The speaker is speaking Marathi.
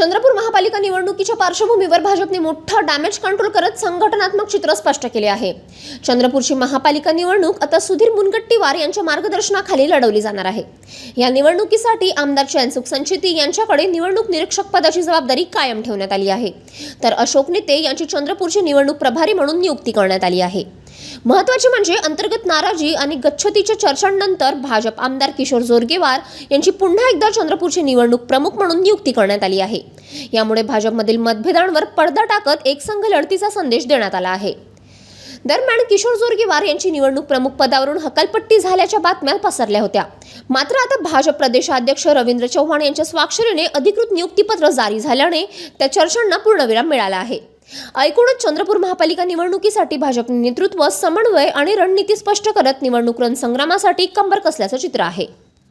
चंद्रपूर महापालिका निवडणुकीच्या पार्श्वभूमीवर भाजपने मोठा डॅमेज कंट्रोल करत संघटनात्मक चित्र स्पष्ट केले आहे। चंद्रपूरची महापालिका निवडणूक आता सुधीर मुनगंटीवार यांच्या मार्गदर्शनाखाली लढवली जाणार आहे। या निवडणुकीसाठी आमदार चैनसुख संचेती यांच्याकडे निवडणूक निरीक्षक पदाची जबाबदारी कायम ठेवण्यात आली आहे, तर अशोक नेते यांची चंद्रपूरचे निवडणूक प्रभारी म्हणून नियुक्ती करण्यात आली आहे। महत्त्वाचे म्हणजे अंतर्गत नाराजी आणि गच्छतीच्या चर्चांनंतर भाजप आमदार किशोर जोरगेवार यांची पुन्हा एकदा चंद्रपूरचे निवडणूक प्रमुख म्हणून नियुक्ती करण्यात आली आहे। यामुळे भाजपमधील मतभेदांवर पडदा टाकत एकसंघ लढतीचा संदेश देण्यात आला आहे। दरम्यान किशोर जोरगेवार यांची निवडणूक प्रमुख पदावरून हकालपट्टी झाल्याच्या बातम्या पसरल्या होत्या। मात्र आता भाजप प्रदेशाध्यक्ष रवींद्र चव्हाण यांच्या स्वाक्षरीने अधिकृत नियुक्तीपत्र जारी झाल्याने त्या चर्चांना पूर्णविराम मिळाला आहे। एकूणच चंद्रपूर महापालिका निवडणुकीसाठी भाजपने नेतृत्व, समन्वय आणि रणनीती स्पष्ट करत निवडणूक रणसंग्रामासाठी कंबर कसल्याचं चित्र आहे।